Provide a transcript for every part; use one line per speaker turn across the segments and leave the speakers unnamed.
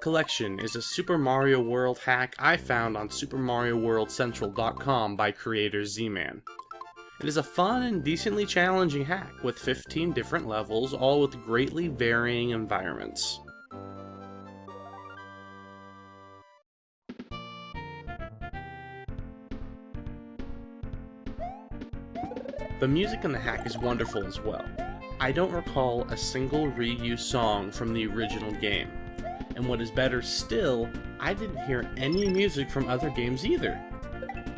Collection is a Super Mario World hack I found on SuperMarioWorldCentral.com by creator Zman. It is a fun and decently challenging hack with 15 different levels, all with greatly varying environments. The music in the hack is wonderful as well. I don't recall a single reused song from the original game. And what is better still, I didn't hear any music from other games either.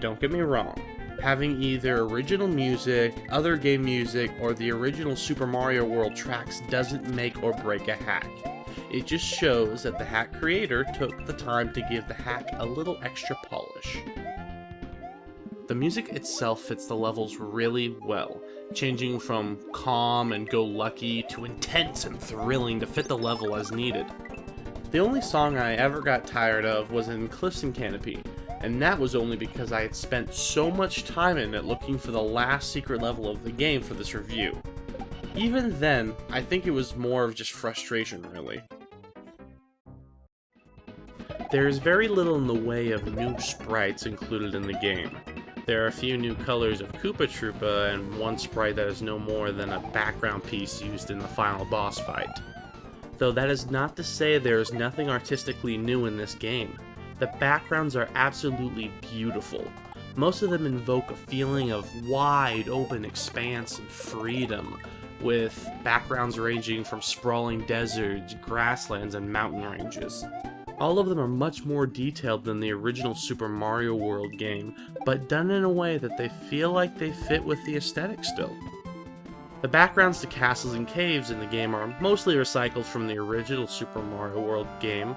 Don't get me wrong, having either original music, other game music, or the original Super Mario World tracks doesn't make or break a hack. It just shows that the hack creator took the time to give the hack a little extra polish. The music itself fits the levels really well, changing from calm and go-lucky to intense and thrilling to fit the level as needed. The only song I ever got tired of was in Cliffs and Canopy, and that was only because I had spent so much time in it looking for the last secret level of the game for this review. Even then, I think it was more of just frustration, really. There is very little in the way of new sprites included in the game. There are a few new colors of Koopa Troopa and one sprite that is no more than a background piece used in the final boss fight. Though that is not to say there is nothing artistically new in this game. The backgrounds are absolutely beautiful. Most of them invoke a feeling of wide open expanse and freedom, with backgrounds ranging from sprawling deserts, grasslands, and mountain ranges. All of them are much more detailed than the original Super Mario World game, but done in a way that they feel like they fit with the aesthetic still. The backgrounds to castles and caves in the game are mostly recycled from the original Super Mario World game,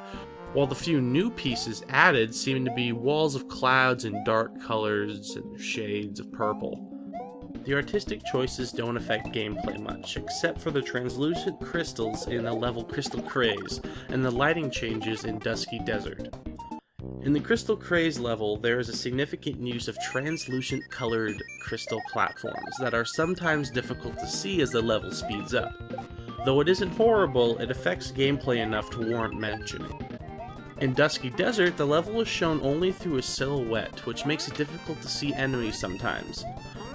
while the few new pieces added seem to be walls of clouds in dark colors and shades of purple. The artistic choices don't affect gameplay much, except for the translucent crystals in the level Crystal Craze, and the lighting changes in Dusky Desert. In the Crystal Craze level, there is a significant use of translucent colored crystal platforms that are sometimes difficult to see as the level speeds up. Though it isn't horrible, it affects gameplay enough to warrant mentioning. In Dusky Desert, the level is shown only through a silhouette, which makes it difficult to see enemies sometimes.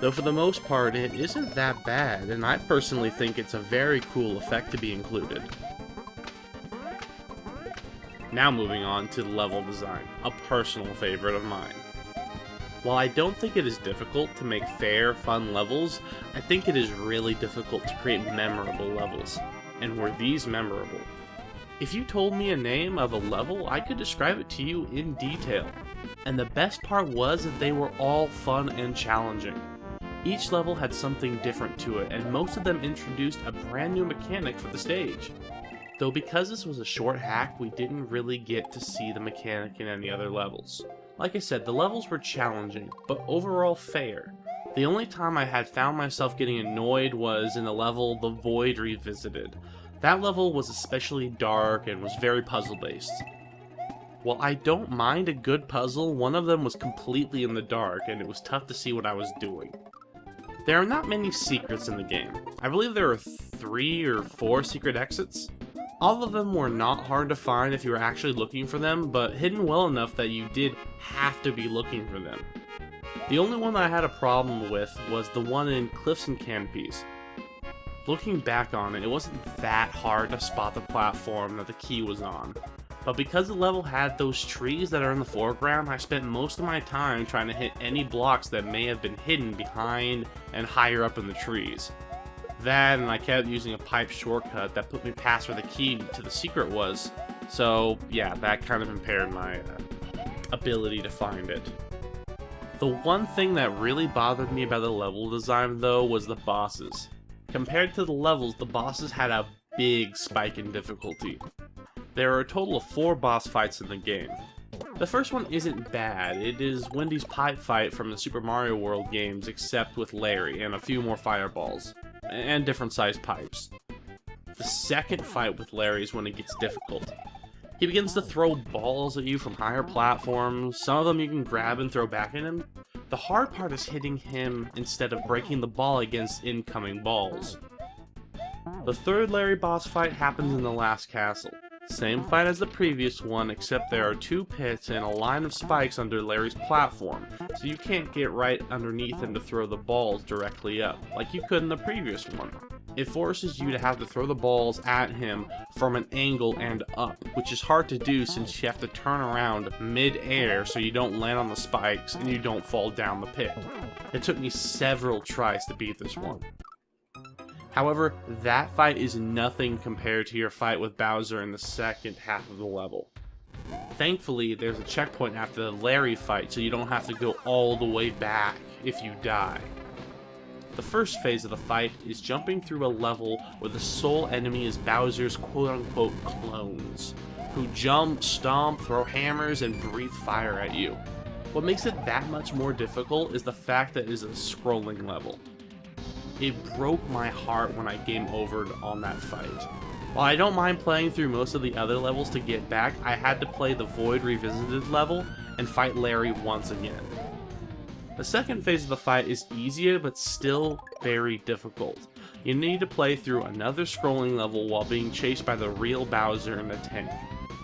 Though for the most part, it isn't that bad, and I personally think it's a very cool effect to be included. Now moving on to the level design, a personal favorite of mine. While I don't think it is difficult to make fair, fun levels, I think it is really difficult to create memorable levels. And were these memorable? If you told me a name of a level, I could describe it to you in detail. And the best part was that they were all fun and challenging. Each level had something different to it, and most of them introduced a brand new mechanic for the stage. Though because this was a short hack, we didn't really get to see the mechanic in any other levels. Like I said, the levels were challenging, but overall fair. The only time I had found myself getting annoyed was in the level The Void Revisited. That level was especially dark and was very puzzle-based. While I don't mind a good puzzle, one of them was completely in the dark, and it was tough to see what I was doing. There are not many secrets in the game. I believe there are 3 or 4 secret exits. All of them were not hard to find if you were actually looking for them, but hidden well enough that you did have to be looking for them. The only one that I had a problem with was the one in Cliffs and Canopies. Looking back on it, it wasn't that hard to spot the platform that the key was on. But because the level had those trees that are in the foreground, I spent most of my time trying to hit any blocks that may have been hidden behind and higher up in the trees. That, and I kept using a pipe shortcut that put me past where the key to the secret was. So yeah, that kind of impaired my ability to find it. The one thing that really bothered me about the level design though was the bosses. Compared to the levels, the bosses had a big spike in difficulty. There are a total of 4 boss fights in the game. The first one isn't bad. It is Wendy's pipe fight from the Super Mario World games, except with Larry and a few more fireballs, and different sized pipes. The second fight with Larry is when it gets difficult. He begins to throw balls at you from higher platforms. Some of them you can grab and throw back at him. The hard part is hitting him instead of breaking the ball against incoming balls. The third Larry boss fight happens in the last castle. Same fight as the previous one, except there are 2 pits and a line of spikes under Larry's platform, so you can't get right underneath him to throw the balls directly up, like you could in the previous one. It forces you to have to throw the balls at him from an angle and up, which is hard to do since you have to turn around mid-air so you don't land on the spikes and you don't fall down the pit. It took me several tries to beat this one. However, that fight is nothing compared to your fight with Bowser in the second half of the level. Thankfully, there's a checkpoint after the Larry fight, so you don't have to go all the way back if you die. The first phase of the fight is jumping through a level where the sole enemy is Bowser's quote-unquote clones, who jump, stomp, throw hammers, and breathe fire at you. What makes it that much more difficult is the fact that it is a scrolling level. It broke my heart when I game overed on that fight. While I don't mind playing through most of the other levels to get back, I had to play the Void Revisited level and fight Larry once again. The second phase of the fight is easier but still very difficult. You need to play through another scrolling level while being chased by the real Bowser in a tank.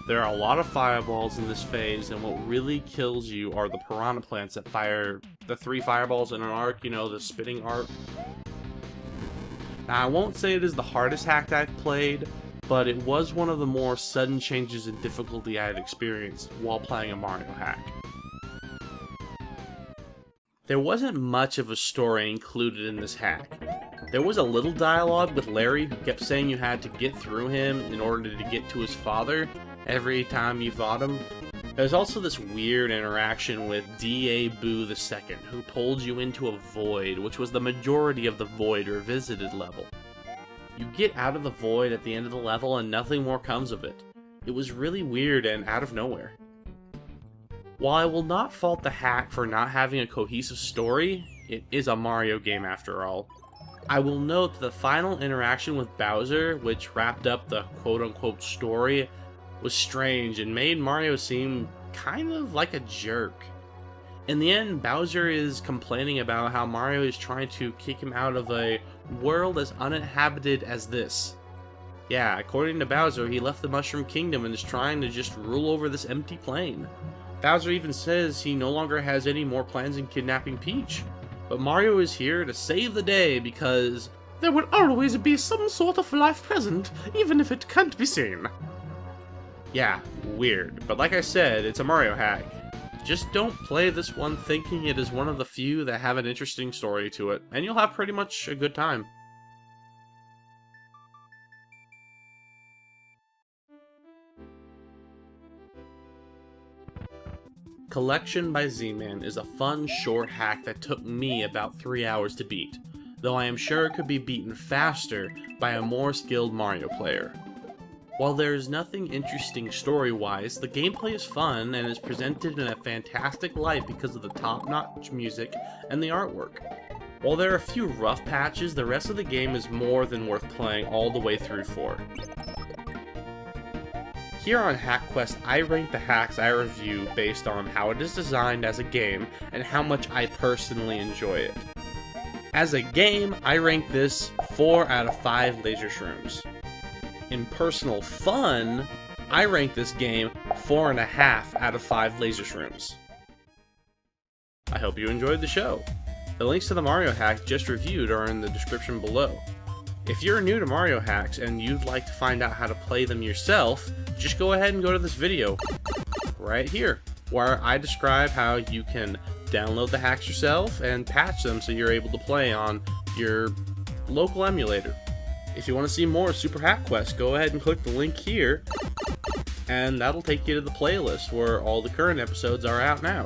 There are a lot of fireballs in this phase, and what really kills you are the piranha plants that fire the 3 fireballs in an arc, you know, the spitting arc. Now, I won't say it is the hardest hack I've played, but it was one of the more sudden changes in difficulty I have experienced while playing a Mario hack. There wasn't much of a story included in this hack. There was a little dialogue with Larry who kept saying you had to get through him in order to get to his father every time you fought him. There's also this weird interaction with D.A. Boo II, who pulled you into a void, which was the majority of the Void Revisited level. You get out of the void at the end of the level and nothing more comes of it. It was really weird and out of nowhere. While I will not fault the hack for not having a cohesive story, it is a Mario game after all. I will note that the final interaction with Bowser, which wrapped up the quote-unquote story, was strange and made Mario seem kind of like a jerk. In the end, Bowser is complaining about how Mario is trying to kick him out of a world as uninhabited as this. Yeah, according to Bowser, he left the Mushroom Kingdom and is trying to just rule over this empty plane. Bowser even says he no longer has any more plans in kidnapping Peach. But Mario is here to save the day because there will always be some sort of life present, even if it can't be seen. Yeah, weird, but like I said, it's a Mario hack. Just don't play this one thinking it is one of the few that have an interesting story to it, and you'll have pretty much a good time. Collection by Zman is a fun, short hack that took me about 3 hours to beat, though I am sure it could be beaten faster by a more skilled Mario player. While there is nothing interesting story-wise, the gameplay is fun and is presented in a fantastic light because of the top-notch music and the artwork. While there are a few rough patches, the rest of the game is more than worth playing all the way through for. Here on HackQuest, I rank the hacks I review based on how it is designed as a game and how much I personally enjoy it. As a game, I rank this 4 out of 5 laser shrooms. In personal fun, I rank this game 4.5 out of 5 laser shrooms. I hope you enjoyed the show. The links to the Mario hack just reviewed are in the description below. If you're new to Mario hacks and you'd like to find out how to play them yourself, just go ahead and go to this video right here, where I describe how you can download the hacks yourself and patch them so you're able to play on your local emulator. If you want to see more Super Hack Quest, go ahead and click the link here, and that'll take you to the playlist where all the current episodes are out now.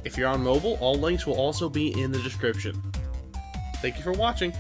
If you're on mobile, all links will also be in the description. Thank you for watching.